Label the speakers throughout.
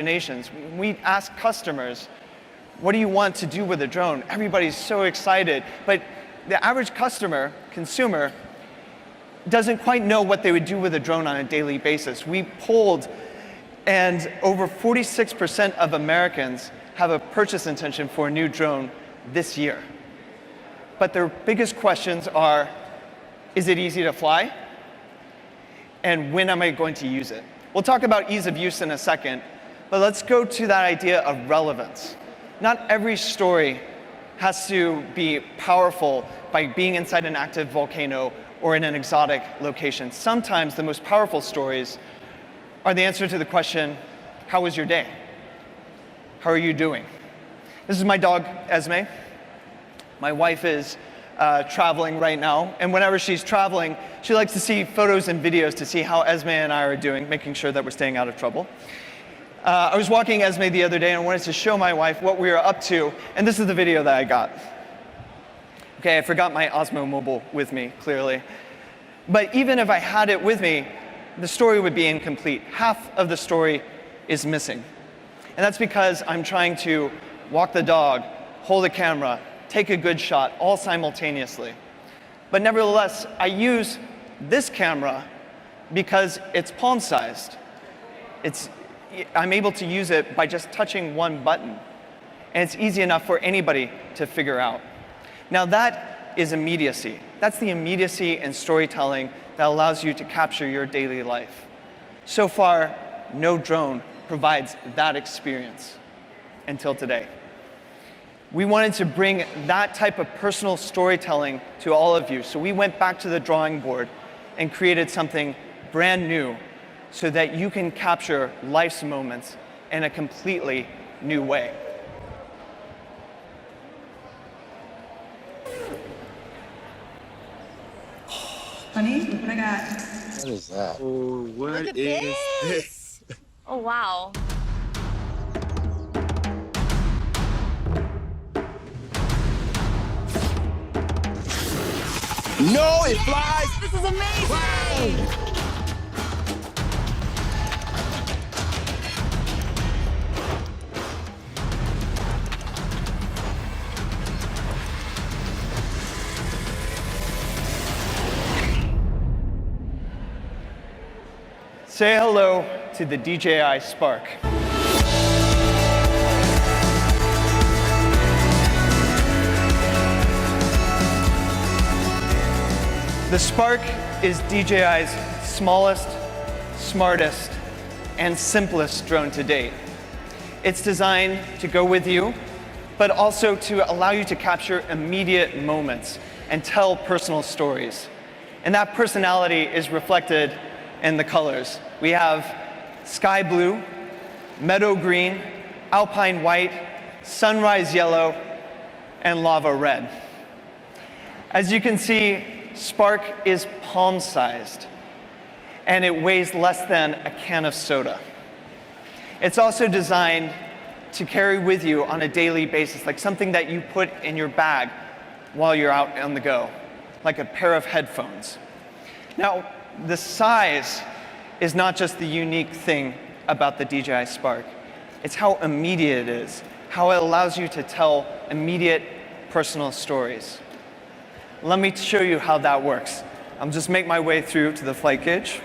Speaker 1: imaginations. When we ask customers, what do you want to do with a drone? Everybody's so excited, but the average consumer, doesn't quite know what they would do with a drone on a daily basis. We polled, and over 46% of Americans have a purchase intention for a new drone this year. But their biggest questions are, is it easy to fly? And when am I going to use it? We'll talk about ease of use in a second, but let's go to that idea of relevance. Not every story has to be powerful by being inside an active volcano or in an exotic location. Sometimes the most powerful stories are the answer to the question, how was your day? How are you doing? This is my dog, Esme. My wife is traveling right now, and whenever she's traveling, she likes to see photos and videos to see how Esme and I are doing, making sure that we're staying out of trouble. I was walking Esme the other day and I wanted to show my wife what we were up to, and this is the video that I got. Okay, I forgot my Osmo Mobile with me, clearly. But even if I had it with me, the story would be incomplete. Half of the story is missing. And that's because I'm trying to walk the dog, hold the camera, take a good shot, all simultaneously. But nevertheless, I use this camera because it's palm-sized. I'm able to use it by just touching one button. And it's easy enough for anybody to figure out. Now that is immediacy. That's the immediacy in storytelling that allows you to capture your daily life. So far, no drone provides that experience until today. We wanted to bring that type of personal storytelling to all of you. So we went back to the drawing board and created something brand new so that you can capture life's moments in a completely new way.
Speaker 2: Honey, look what I got.
Speaker 3: What is that?
Speaker 4: Oh, what is this?
Speaker 5: Oh, wow.
Speaker 4: No, it flies!
Speaker 5: This is amazing!
Speaker 4: Wow.
Speaker 1: Say hello to the DJI Spark. The Spark is DJI's smallest, smartest, and simplest drone to date. It's designed to go with you, but also to allow you to capture immediate moments and tell personal stories. And that personality is reflected in the colors. We have sky blue, meadow green, alpine white, sunrise yellow, and lava red. As you can see, Spark is palm-sized, and it weighs less than a can of soda. It's also designed to carry with you on a daily basis, like something that you put in your bag while you're out on the go, like a pair of headphones. Now, the size is not just the unique thing about the DJI Spark. It's how immediate it is, how it allows you to tell immediate personal stories. Let me show you how that works. I'll just make my way through to the flight cage.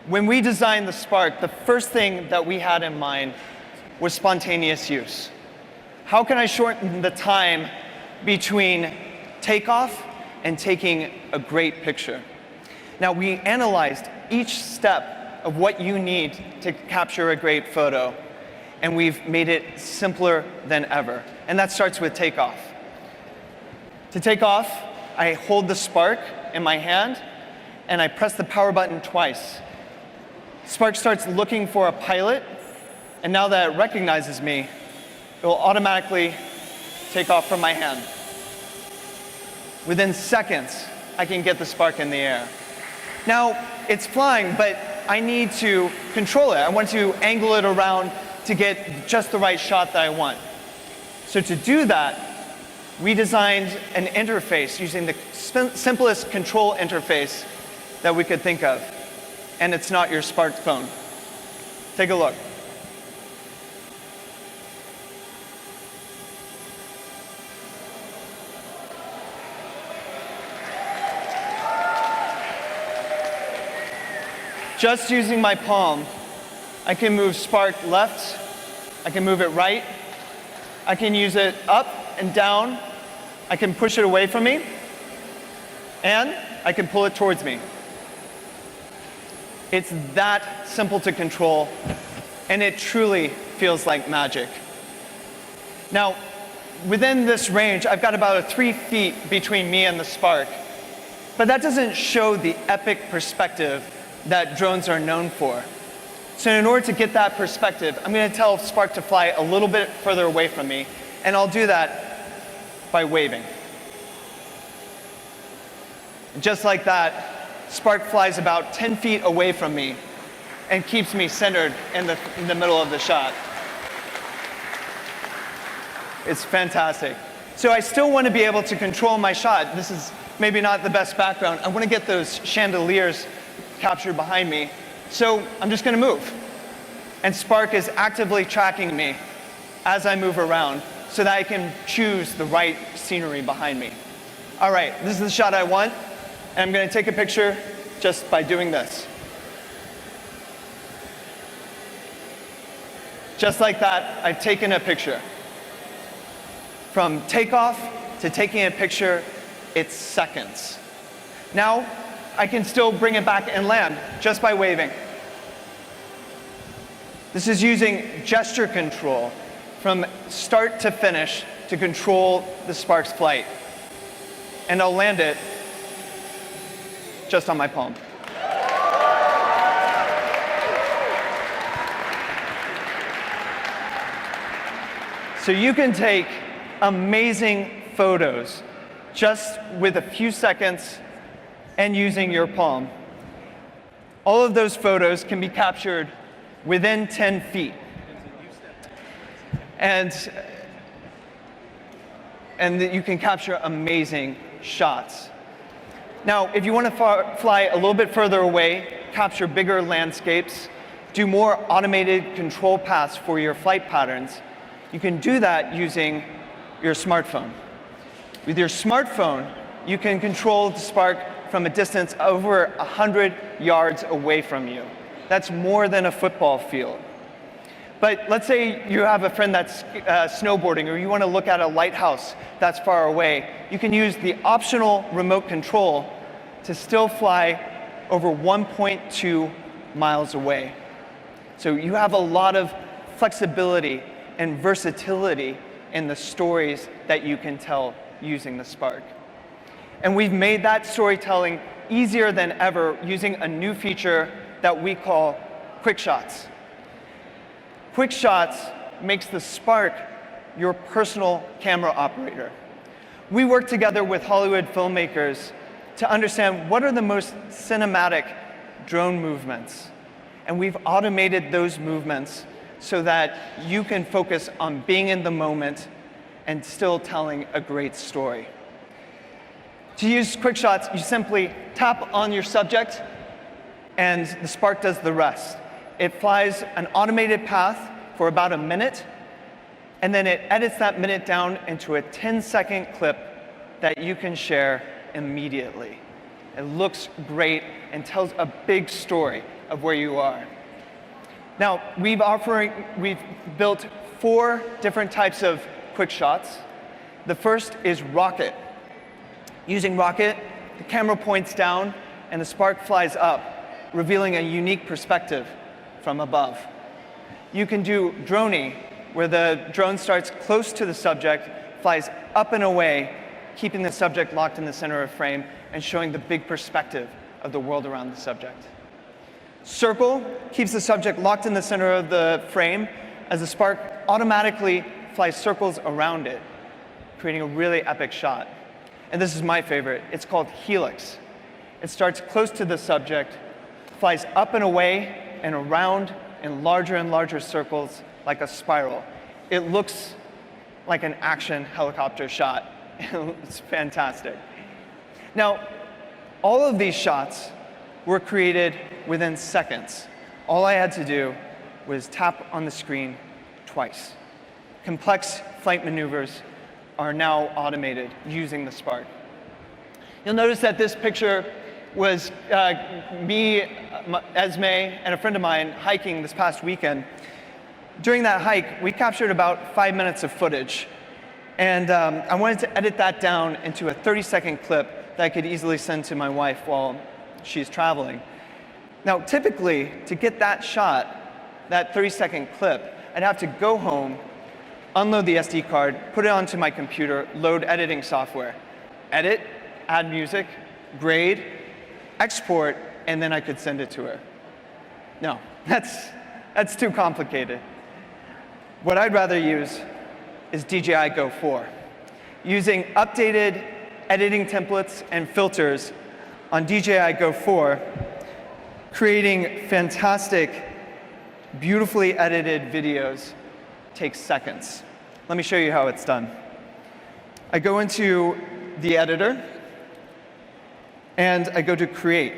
Speaker 1: When we designed the Spark, the first thing that we had in mind was spontaneous use. How can I shorten the time between takeoff and taking a great picture? Now, we analyzed each step of what you need to capture a great photo, and we've made it simpler than ever. And that starts with takeoff. To take off, I hold the Spark in my hand, and I press the power button twice. Spark starts looking for a pilot, and now that it recognizes me, it will automatically take off from my hand. Within seconds, I can get the Spark in the air. Now, it's flying, but I need to control it. I want to angle it around to get just the right shot that I want. So to do that, we designed an interface using the simplest control interface that we could think of. And it's not your smartphone. Take a look. Just using my palm, I can move Spark left, I can move it right, I can use it up and down, I can push it away from me, and I can pull it towards me. It's that simple to control, and it truly feels like magic. Now, within this range, I've got about 3 feet between me and the Spark, but that doesn't show the epic perspective that drones are known for. So in order to get that perspective, I'm going to tell Spark to fly a little bit further away from me, and I'll do that by waving. Just like that, Spark flies about 10 feet away from me and keeps me centered in the middle of the shot. It's fantastic. So I still want to be able to control my shot. This is maybe not the best background. I want to get those chandeliers captured behind me. So I'm just going to move. And Spark is actively tracking me as I move around so that I can choose the right scenery behind me. All right, this is the shot I want. And I'm going to take a picture just by doing this. Just like that, I've taken a picture. From takeoff to taking a picture, it's seconds. Now, I can still bring it back and land just by waving. This is using gesture control from start to finish to control the Spark's flight. And I'll land it just on my palm. So you can take amazing photos just with a few seconds and using your palm. All of those photos can be captured within 10 feet. And you can capture amazing shots. Now, if you want to fly a little bit further away, capture bigger landscapes, do more automated control paths for your flight patterns, you can do that using your smartphone. With your smartphone, you can control the Spark from a distance over 100 yards away from you. That's more than a football field. But let's say you have a friend that's snowboarding, or you want to look at a lighthouse that's far away. You can use the optional remote control to still fly over 1.2 miles away. So you have a lot of flexibility and versatility in the stories that you can tell using the Spark. And we've made that storytelling easier than ever using a new feature that we call QuickShots. QuickShots makes the Spark your personal camera operator. We work together with Hollywood filmmakers to understand what are the most cinematic drone movements. And we've automated those movements so that you can focus on being in the moment and still telling a great story. To use QuickShots, you simply tap on your subject, and the Spark does the rest. It flies an automated path for about a minute, and then it edits that minute down into a 10-second clip that you can share immediately. It looks great and tells a big story of where you are. Now, we've built 4 different types of QuickShots. The first is Rocket. Using Rocket, the camera points down and the Spark flies up, revealing a unique perspective from above. You can do Droney, where the drone starts close to the subject, flies up and away, keeping the subject locked in the center of frame and showing the big perspective of the world around the subject. Circle keeps the subject locked in the center of the frame as the Spark automatically flies circles around it, creating a really epic shot. And this is my favorite. It's called Helix. It starts close to the subject, flies up and away and around in larger and larger circles like a spiral. It looks like an action helicopter shot, It's fantastic. Now, all of these shots were created within seconds. All I had to do was tap on the screen twice. Complex flight maneuvers are now automated using the Spark. You'll notice that this picture was me, Esme, and a friend of mine hiking this past weekend. During that hike, we captured about 5 minutes of footage. And I wanted to edit that down into a 30-second clip that I could easily send to my wife while she's traveling. Now, typically, to get that shot, that 30-second clip, I'd have to go home, unload the SD card, put it onto my computer, load editing software, edit, add music, grade, export, and then I could send it to her. No, that's too complicated. What I'd rather use is DJI Go 4. Using updated editing templates and filters on DJI Go 4, creating fantastic, beautifully edited videos takes seconds. Let me show you how it's done. I go into the editor, and I go to Create.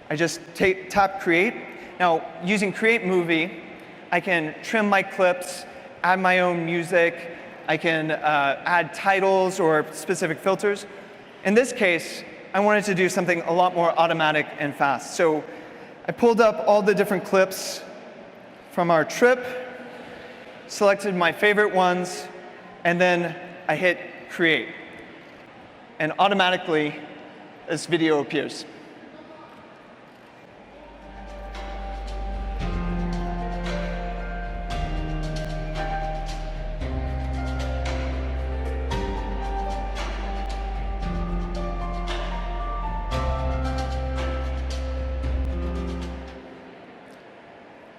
Speaker 1: I just tap Create. Now, using Create Movie, I can trim my clips, add my own music, I can add titles or specific filters. In this case, I wanted to do something a lot more automatic and fast. So I pulled up all the different clips from our trip, selected my favorite ones, and then I hit Create. And automatically, this video appears.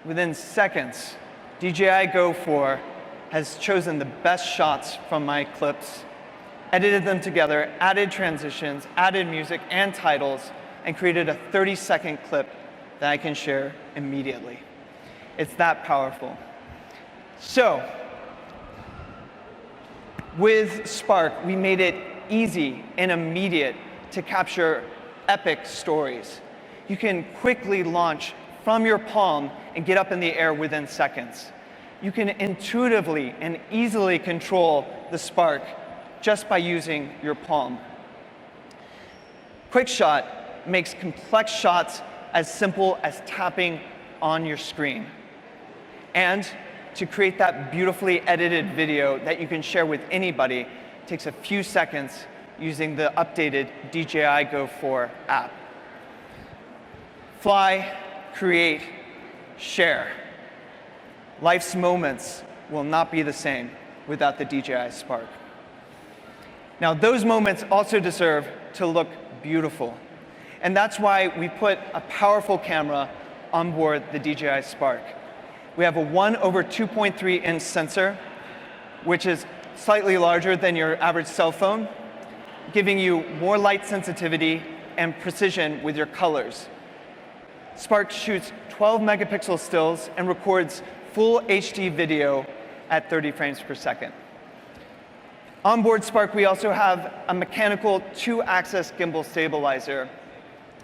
Speaker 1: Within seconds, DJI Go 4 has chosen the best shots from my clips, edited them together, added transitions, added music and titles, and created a 30-second clip that I can share immediately. It's that powerful. So, with Spark, we made it easy and immediate to capture epic stories. You can quickly launch from your palm and get up in the air within seconds. You can intuitively and easily control the Spark just by using your palm. QuickShot makes complex shots as simple as tapping on your screen. And to create that beautifully edited video that you can share with anybody takes a few seconds using the updated DJI Go 4 app. Fly, create, share. Life's moments will not be the same without the DJI Spark. Now, those moments also deserve to look beautiful. And that's why we put a powerful camera on board the DJI Spark. We have a 1/2.3-inch sensor, which is slightly larger than your average cell phone, giving you more light sensitivity and precision with your colors. Spark shoots 12 megapixel stills and records full HD video at 30 frames per second. On board Spark, we also have a mechanical 2-axis gimbal stabilizer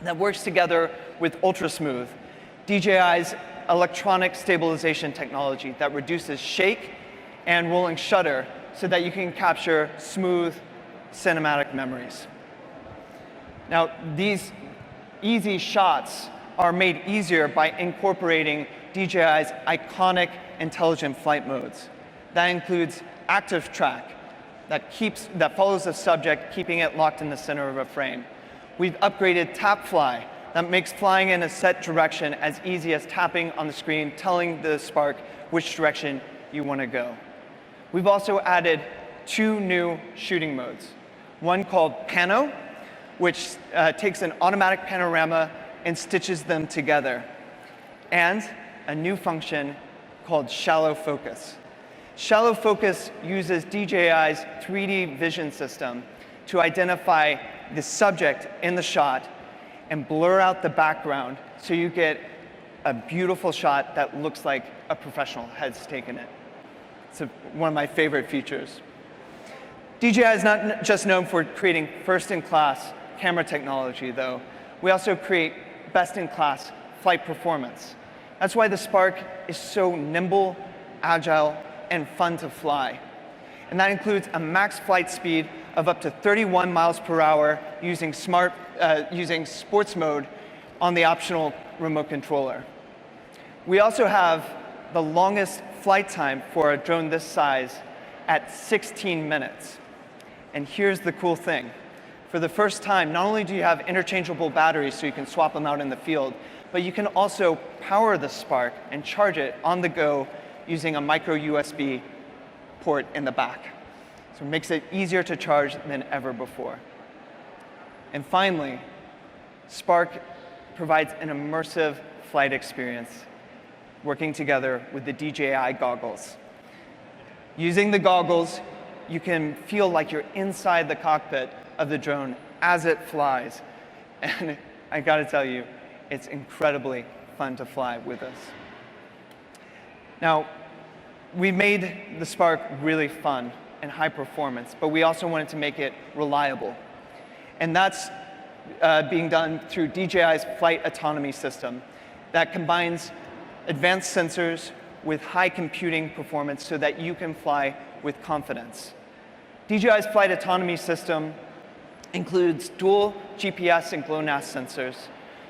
Speaker 1: that works together with UltraSmooth, DJI's electronic stabilization technology that reduces shake and rolling shutter so that you can capture smooth cinematic memories. Now, these easy shots are made easier by incorporating DJI's iconic intelligent flight modes. That includes active track that follows the subject, keeping it locked in the center of a frame. We've upgraded tap fly that makes flying in a set direction as easy as tapping on the screen, telling the Spark which direction you want to go. We've also added 2 new shooting modes. One called Pano, which takes an automatic panorama and stitches them together. And a new function called Shallow Focus. Shallow Focus uses DJI's 3D vision system to identify the subject in the shot and blur out the background so you get a beautiful shot that looks like a professional has taken it. It's one of my favorite features. DJI is not just known for creating first-in-class camera technology, though. We also create best-in-class flight performance. That's why the Spark is so nimble, agile, and fun to fly. And that includes a max flight speed of up to 31 miles per hour using sports mode on the optional remote controller. We also have the longest flight time for a drone this size at 16 minutes. And here's the cool thing. For the first time, not only do you have interchangeable batteries so you can swap them out in the field, but you can also power the Spark and charge it on the go using a micro USB port in the back. So it makes it easier to charge than ever before. And finally, Spark provides an immersive flight experience working together with the DJI goggles. Using the goggles, you can feel like you're inside the cockpit of the drone as it flies. And I gotta tell you, it's incredibly fun to fly with us. Now, we made the Spark really fun and high performance, but we also wanted to make it reliable. And that's being done through DJI's flight autonomy system that combines advanced sensors with high computing performance so that you can fly with confidence. DJI's flight autonomy system includes dual GPS and GLONASS sensors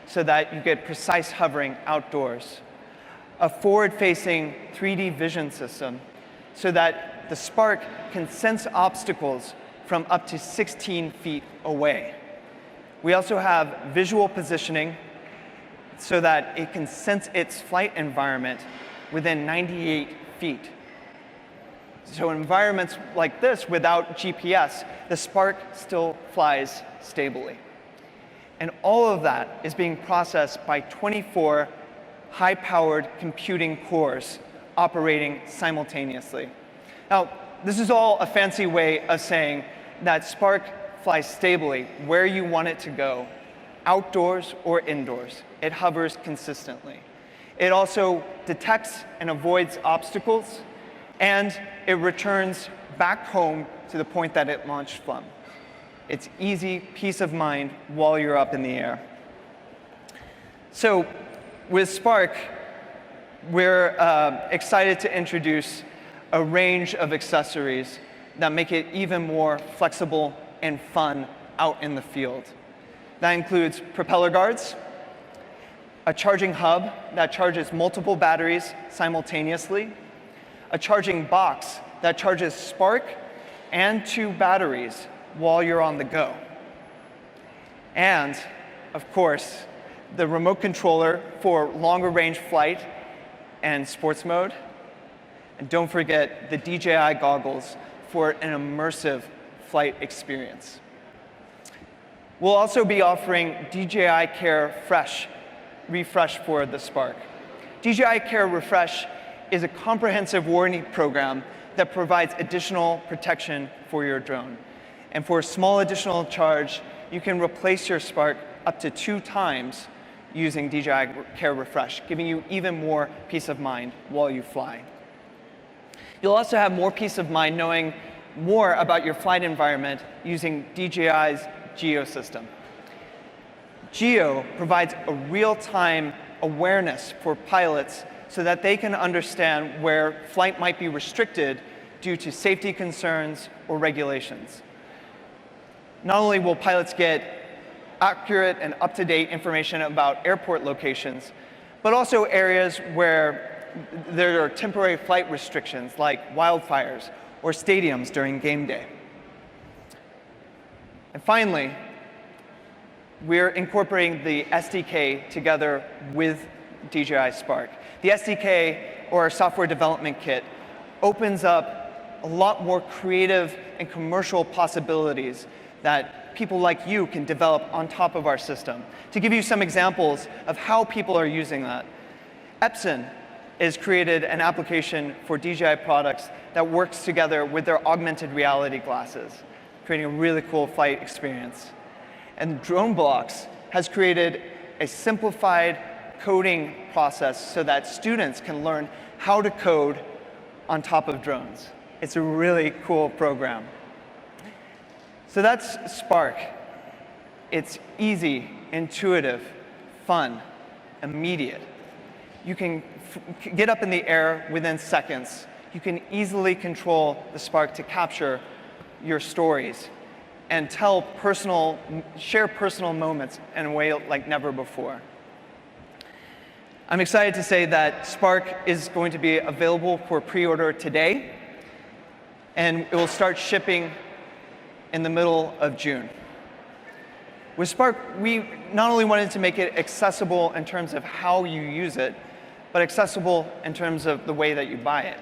Speaker 1: so that you get precise hovering outdoors, a forward-facing 3D vision system so that the Spark can sense obstacles from up to 16 feet away. We also have visual positioning so that it can sense its flight environment within 98 feet. So in environments like this, without GPS, the Spark still flies stably. And all of that is being processed by 24 high-powered computing cores operating simultaneously. Now, this is all a fancy way of saying that Spark flies stably where you want it to go, outdoors or indoors. It hovers consistently. It also detects and avoids obstacles, and it returns back home to the point that it launched from. It's easy peace of mind while you're up in the air. So with Spark, we're excited to introduce a range of accessories that make it even more flexible and fun out in the field. That includes propeller guards, a charging hub that charges multiple batteries simultaneously, a charging box that charges Spark and 2 batteries while you're on the go. And, of course, the remote controller for longer range flight and sports mode. And don't forget the DJI goggles for an immersive flight experience. We'll also be offering DJI Care Refresh for the Spark. DJI Care Refresh is a comprehensive warranty program that provides additional protection for your drone. And for a small additional charge, you can replace your Spark up to 2 times using DJI Care Refresh, giving you even more peace of mind while you fly. You'll also have more peace of mind knowing more about your flight environment using DJI's Geo system. Geo provides a real-time awareness for pilots so that they can understand where flight might be restricted due to safety concerns or regulations. Not only will pilots get accurate and up-to-date information about airport locations, but also areas where there are temporary flight restrictions like wildfires or stadiums during game day. And finally, we're incorporating the SDK together with DJI Spark. The SDK, or software development kit, opens up a lot more creative and commercial possibilities that people like you can develop on top of our system. To give you some examples of how people are using that, Epson has created an application for DJI products that works together with their augmented reality glasses, creating a really cool flight experience. And DroneBlocks has created a simplified coding process so that students can learn how to code on top of drones. It's a really cool program. So that's Spark. It's easy, intuitive, fun, immediate. You can get up in the air within seconds. You can easily control the Spark to capture your stories and share personal moments in a way like never before. I'm excited to say that Spark is going to be available for pre-order today, and it will start shipping in the middle of June. With Spark, we not only wanted to make it accessible in terms of how you use it, but accessible in terms of the way that you buy it.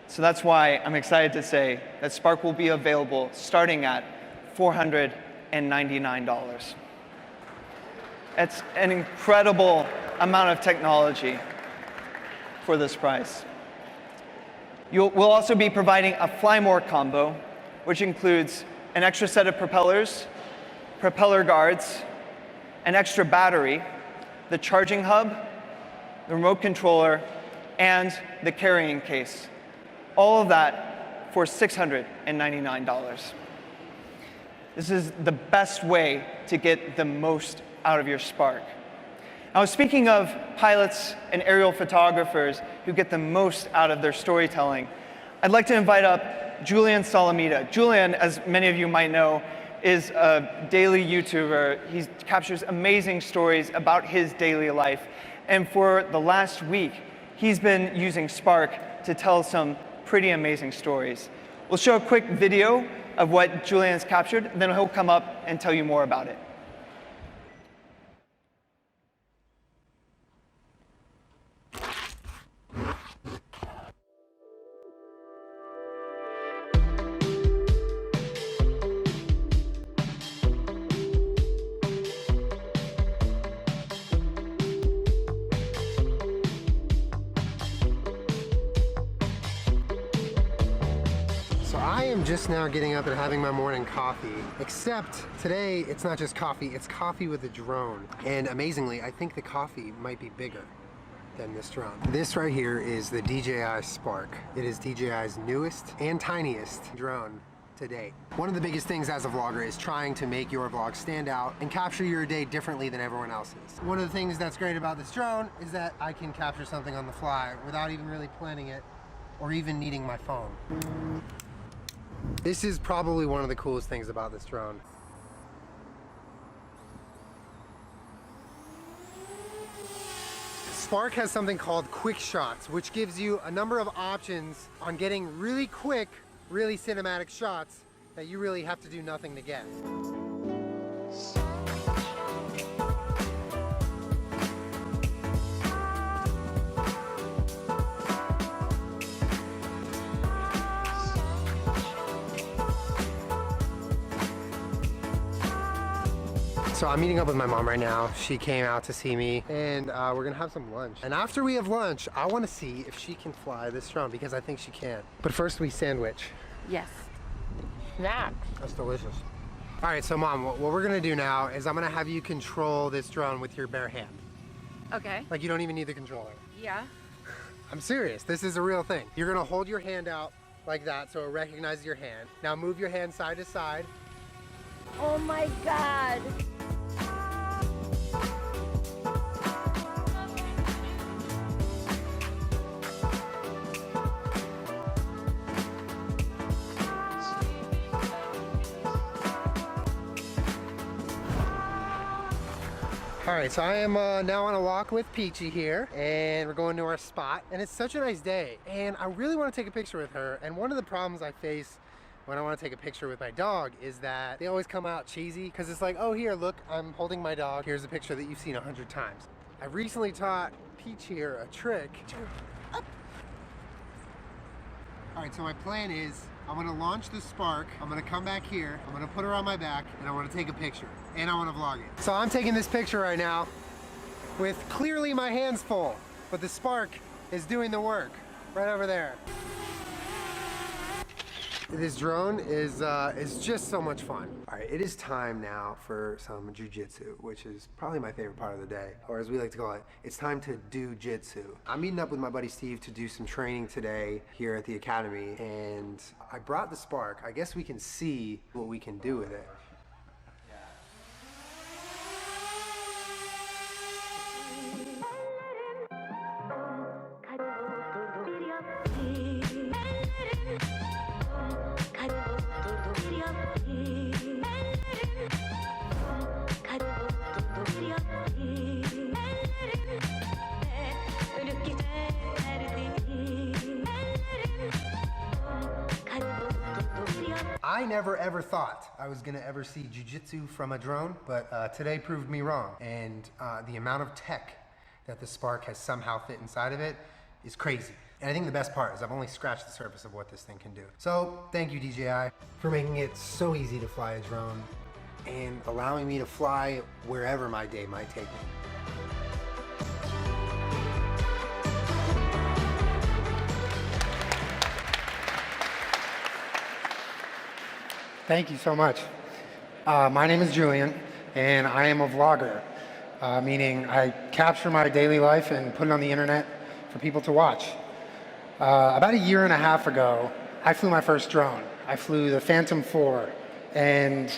Speaker 1: So that's why I'm excited to say that Spark will be available starting at $499. It's an incredible amount of technology for this price. We'll also be providing a Fly More combo, which includes an extra set of propellers, propeller guards, an extra battery, the charging hub, the remote controller, and the carrying case. All of that for $699. This is the best way to get the most out of your Spark. Now, speaking of pilots and aerial photographers who get the most out of their storytelling, I'd like to invite up Julian Salamita. Julian, as many of you might know, is a daily YouTuber. He captures amazing stories about his daily life. And for the last week, he's been using Spark to tell some pretty amazing stories. We'll show a quick video of what Julian's captured, and then he'll come up and tell you more about it.
Speaker 3: I am just now getting up and having my morning coffee, except today it's not just coffee, it's coffee with a drone. And amazingly, I think the coffee might be bigger than this drone. This right here is the DJI Spark. It is DJI's newest and tiniest drone to date. One of the biggest things as a vlogger is trying to make your vlog stand out and capture your day differently than everyone else's. One of the things that's great about this drone is that I can capture something on the fly without even really planning it or even needing my phone. This is probably one of the coolest things about this drone. Spark has something called QuickShot, which gives you a number of options on getting really quick, really cinematic shots that you really have to do nothing to get. So I'm meeting up with my mom right now. She came out to see me, and we're gonna have some lunch. And after we have lunch, I wanna see if she can fly this drone because I think she can. But first we sandwich.
Speaker 5: Yes. Snacks.
Speaker 3: That's delicious. All right, so Mom, what we're gonna do now is I'm gonna have you control this drone with your bare hand.
Speaker 5: Okay.
Speaker 3: Like you don't even need the controller.
Speaker 5: Yeah.
Speaker 3: I'm serious, this is a real thing. You're gonna hold your hand out like that so it recognizes your hand. Now move your hand side to side.
Speaker 5: Oh my God.
Speaker 3: All right, so I am now on a walk with Peachy here, and we're going to our spot, and it's such a nice day, and I really want to take a picture with her. And one of the problems I face when I want to take a picture with my dog is that they always come out cheesy, because it's like, oh, here, look, I'm holding my dog. Here's a picture that you've seen 100 times. I recently taught Peach here a trick. Up. All right, so my plan is I'm gonna launch the Spark, I'm gonna come back here, I'm gonna put her on my back, and I wanna take a picture, and I wanna vlog it. So I'm taking this picture right now with clearly my hands full, but the Spark is doing the work right over there. This drone is just so much fun. All right, it is time now for some jujitsu, which is probably my favorite part of the day, or as we like to call it, it's time to do jitsu. I'm meeting up with my buddy Steve to do some training today here at the academy, and I brought the Spark. I guess we can see what we can do with it. I never ever thought I was gonna ever see jiu-jitsu from a drone, but today proved me wrong. And the amount of tech that the Spark has somehow fit inside of it is crazy. And I think the best part is I've only scratched the surface of what this thing can do. So thank you, DJI, for making it so easy to fly a drone and allowing me to fly wherever my day might take me. Thank you so much. My name is Julian, and I am a vlogger, meaning I capture my daily life and put it on the internet for people to watch. About a year and a half ago, I flew my first drone. I flew the Phantom 4, and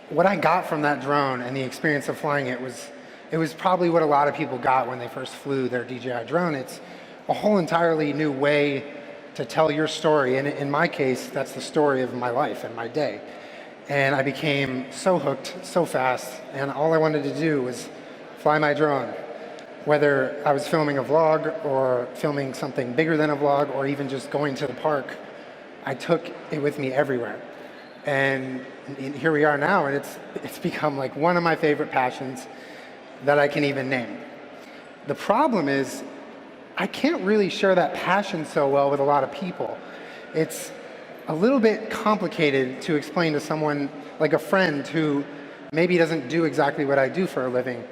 Speaker 3: what I got from that drone and the experience of flying it was probably what a lot of people got when they first flew their DJI drone. It's a whole entirely new way to tell your story, and in my case, that's the story of my life and my day. And I became so hooked so fast, and all I wanted to do was fly my drone. Whether I was filming a vlog or filming something bigger than a vlog or even just going to the park, I took it with me everywhere. And here we are now, and it's become like one of my favorite passions that I can even name. The problem is, I can't really share that passion so well with a lot of people. It's a little bit complicated to explain to someone like a friend who maybe doesn't do exactly what I do for a living,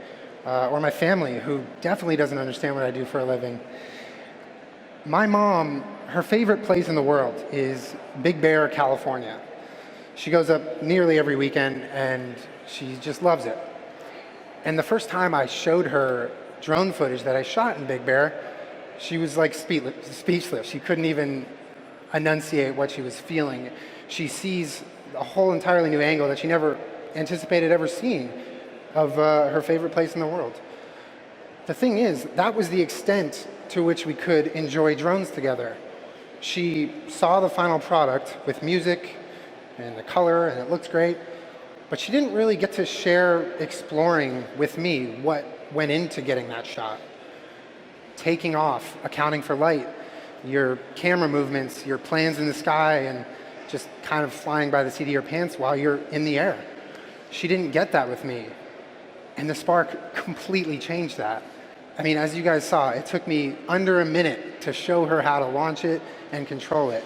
Speaker 3: or my family who definitely doesn't understand what I do for a living. My mom, her favorite place in the world is Big Bear, California. She goes up nearly every weekend and she just loves it. And the first time I showed her drone footage that I shot in Big Bear, she was like speechless. She couldn't even enunciate what she was feeling. She sees a whole entirely new angle that she never anticipated ever seeing of her favorite place in the world. The thing is, that was the extent to which we could enjoy drones together. She saw the final product with music and the color, and it looked great, but she didn't really get to share exploring with me what went into getting that shot. Taking off, accounting for light, your camera movements, your planes in the sky, and just kind of flying by the seat of your pants while you're in the air. She didn't get that with me. And the Spark completely changed that. I mean, as you guys saw, it took me under a minute to show her how to launch it and control it.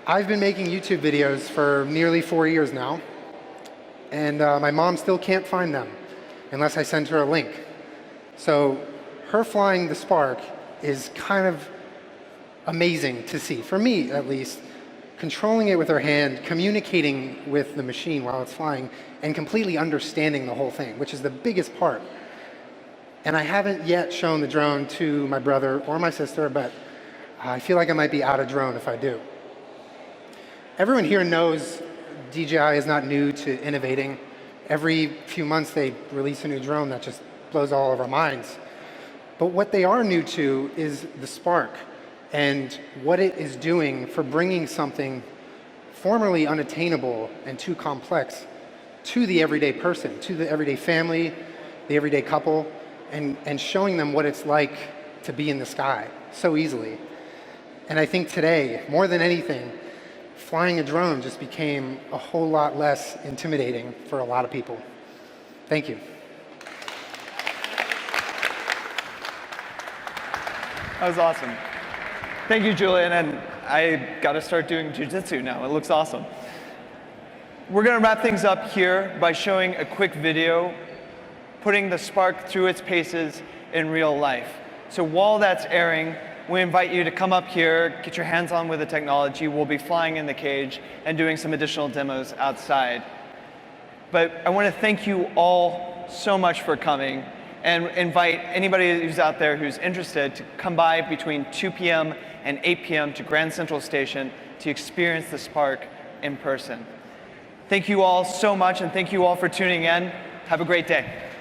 Speaker 3: I've been making YouTube videos for nearly 4 years now, and my mom still can't find them unless I send her a link. So her flying the Spark is kind of amazing to see, for me at least. Controlling it with her hand, communicating with the machine while it's flying, and completely understanding the whole thing, which is the biggest part. And I haven't yet shown the drone to my brother or my sister, but I feel like I might be out of drone if I do. Everyone here knows DJI is not new to innovating. Every few months they release a new drone that just blows all of our minds. But what they are new to is the Spark and what it is doing for bringing something formerly unattainable and too complex to the everyday person, to the everyday family, the everyday couple, and showing them what it's like to be in the sky so easily. And I think today, more than anything, flying a drone just became a whole lot less intimidating for a lot of people. Thank you.
Speaker 1: That was awesome. Thank you, Julian, and I got to start doing jiu-jitsu now. It looks awesome. We're going to wrap things up here by showing a quick video, putting the Spark through its paces in real life. So while that's airing, we invite you to come up here, get your hands on with the technology. We'll be flying in the cage and doing some additional demos outside. But I want to thank you all so much for coming and invite anybody who's out there who's interested to come by between 2 p.m. and 8 p.m. to Grand Central Station to experience the Spark in person. Thank you all so much, and thank you all for tuning in. Have a great day.